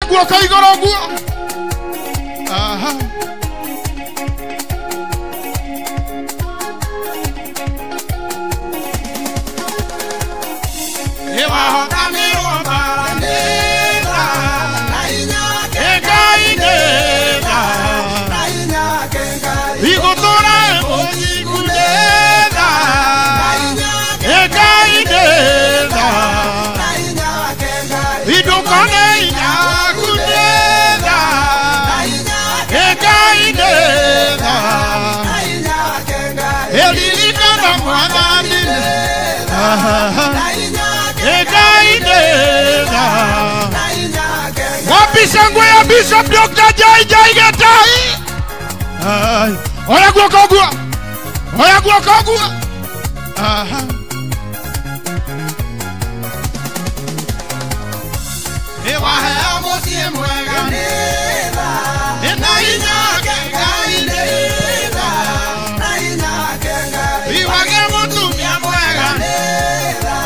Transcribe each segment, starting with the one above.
guoko igoro guo. Aha. Ewa hotamiro barandera. Ega idera. Igotora oji kudera. Ega idera. Idokane ina kudera. Ega idera. Elilika na mwana nile. Ega idera. Wapi sangwe ya Bishop Dr. Jai Getai. Oya guoko guo. Oya guoko guo. Aha. Ewa hea mosie mwega nera. Ena inya kenga inera. Na inya kenga. Iwage mutu mia mwega nera.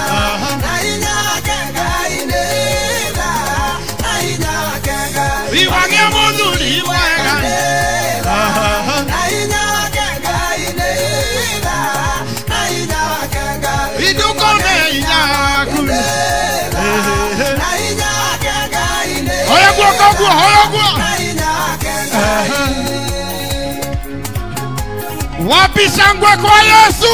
Na inya kenga inera. Na inya kenga. Iwage mutu ni mwega nera. Na inya kenga inera. Na inya kenga. Idukone inya kule. Oya guoko guo, oya guo. Wapi sangwe kwa Yesu?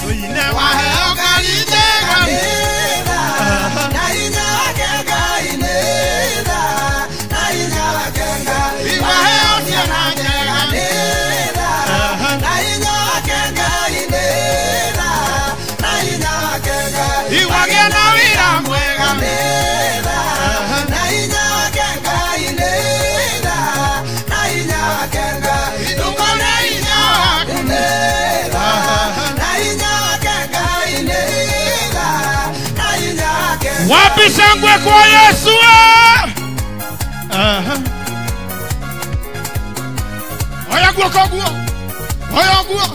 Oine wa heo kalite gamira. Na inya kenga inera. Na inya kenga. Iwa heo siana kenga nera. Na inya kenga inera. Na inya kenga. Iwa gena wira mwega nera. Na inya kenga inera. Na inya kenga. Idukone inya kunera. Na inya kenga inera. Na inya kenga. Wapi sangwe kwa Yesu? Oya guoko guo. Oya guo.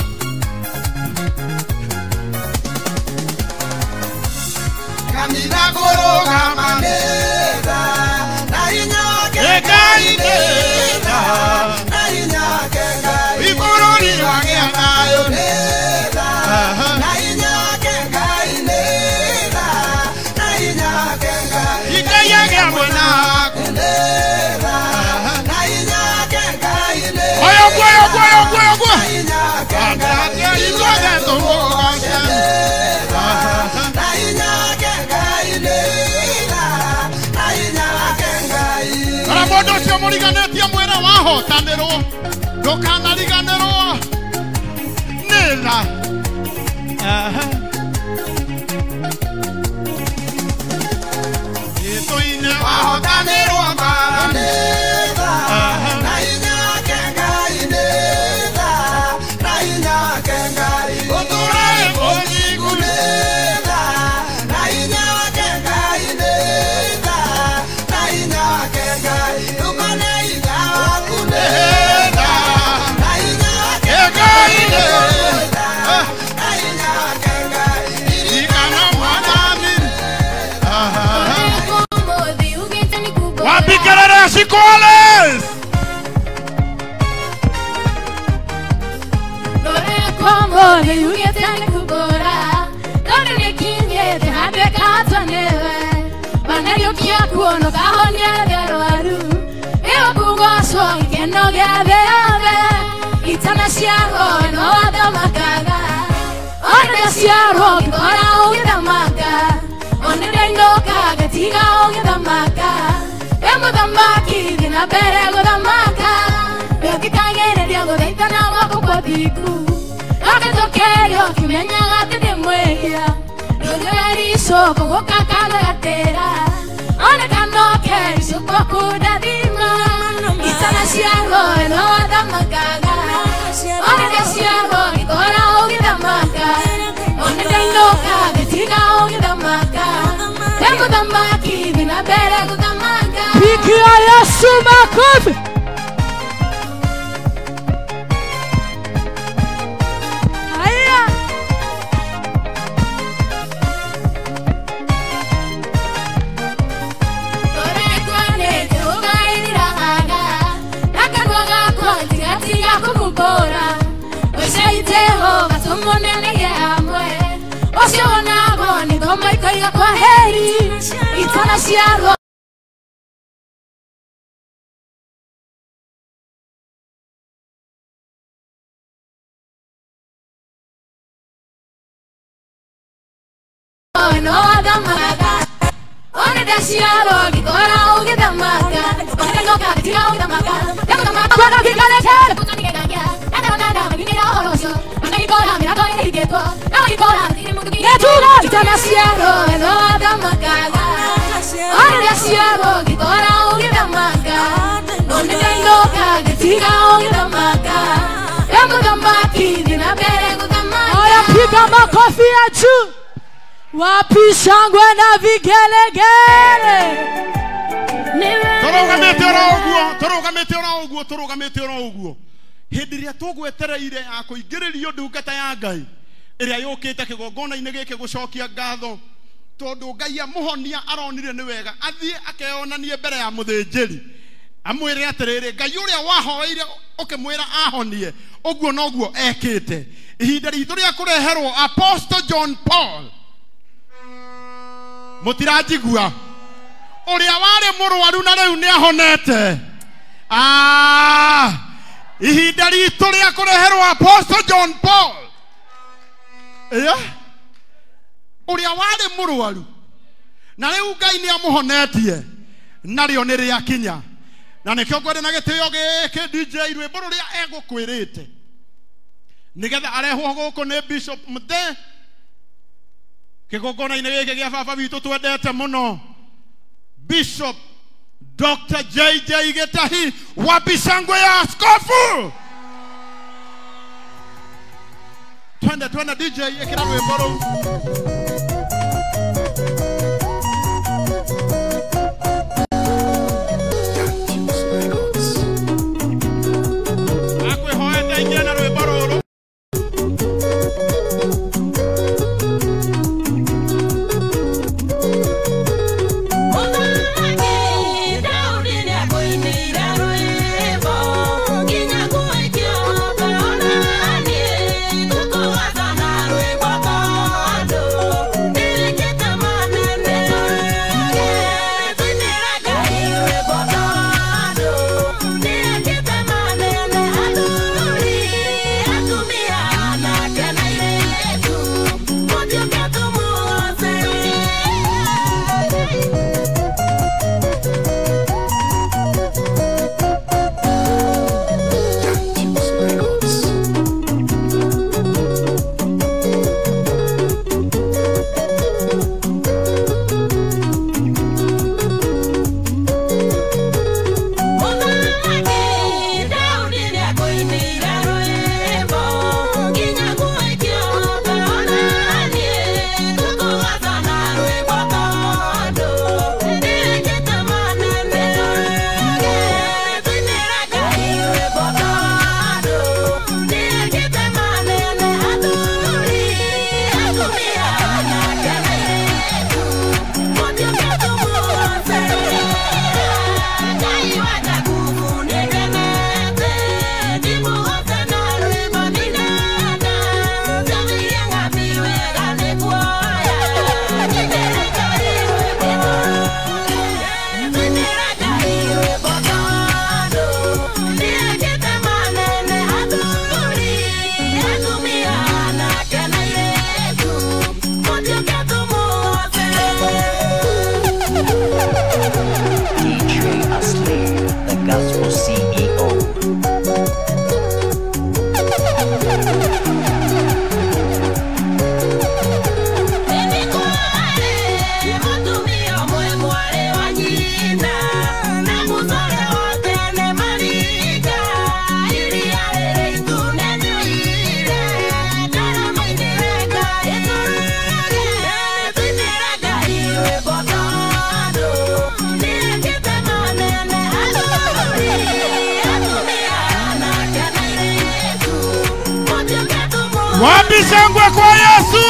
Kamina goro gamanera. Na inya kenga inera. Na inya kenga. Igoro ni wage anayo nera. Na inya kenga inera. Na inya kenga. Ikaya gamona kunera. Na inya kenga inera. Oya guo, oya guo, oya guo, oya guo. Na inya kenga. Igoro tongo gasha. Na inya kenga inera. Na inya kenga. Arabodo cio muriganetie mwera wahotanirwo. Ndukanariganirwo. Nera. Itoine wahotanirwo baranera. Na inya kenga inera. Na inya kenga. Igotora emoji kunera. Na inya kenga inera. Na inya kenga. Idukone inya kunera. Na inya kenga inera. Na inya kenga. Irikana mwana nini. Wapi kelele ya Sikoles? Pigia Yesu makofi. Haya. Somonene ya mwe Osiona boni Goma ikaiga kwa heri Itana shiaro No adamaga One dashiaro Gikora uge damaga One noka Tira uge damaga Damaga Kwano kikale kele Puto nige ganya Nada nada Mimira horosho Manga nikola Mira kone hiketo Nama nikola Tiri mundu ki Yetuga Itana shiaro No adamaga One dashiaro Gikora uge damaga One noka Tira uge damaga Yangu damaki Dina bere kutamaga Oya piga makofi ya juu Wapi shangwe na vigelegele Torogamete ora uguo Hindi ria tugwetereire ya kuingiririo ndungata ya Ngai iria yukite kigongona-ini giki gucokia ngatho tondu Ngai amuhonia aronire ni wega athie akeonanie mbere ya muthinjiri amwire atiriri Ngai uria wahoeire ukimwira ahonie uguo noguo ekite ihinda ritu ria kureherwo Apostle John Paul Mutirajigua uria wari murwaru na riu ni ahonete ihinda ritu ria kureherwo Apostle John Paul uria wari murwaru na riu Ngai ni amuhonetie na rio ni ria kinya na nikio ngwende na gitio giki DJ rwimbo ruria egukwirite nigetha arehwo guku ni Bishop Mute kigongona-ini giki gia baba witu twendete muno Bishop Dr. JJ Gitahi wapi shangwe ya askofu twende DJ ekira rwimbo ru akwihoete ingira na rwimbo ruru Wapi shangwe kwa Yesu?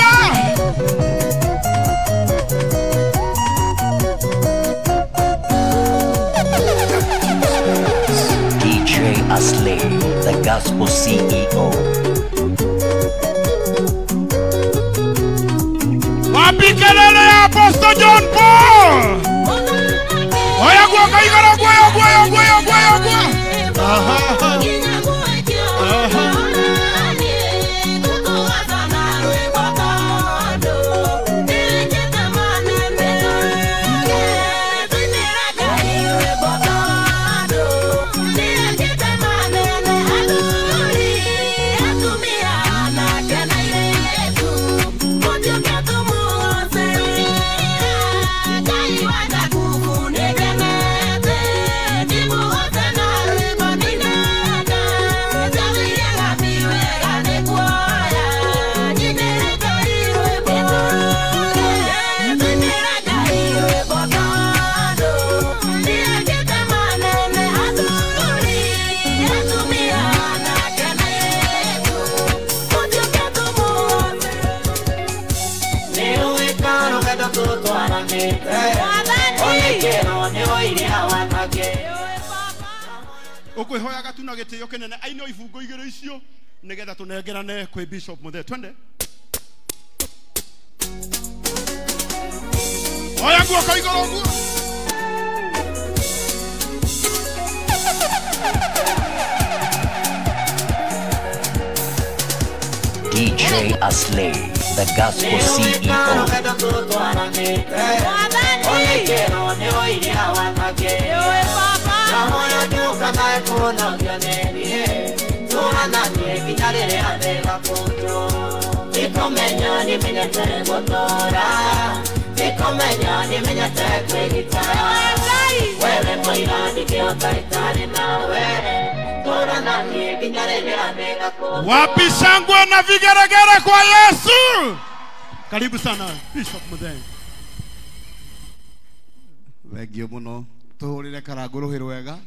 DJ Aslay, the Gospel CEO. Pastor John Paul. Oya guoka igoro guoyo. Aha. Oko hoya gatuna gitio kinene aino ibungo igiro icio nigetha tunengerane kwi Bishop Muthe twende hoya guoko igoro guo DJ Aslay, the gospel CEO. Wapi shangwe na vigeregere kwa Yesu. Karibu sana Bishop Muthe. Thank you muno. Tuhurire karanguru hirwega.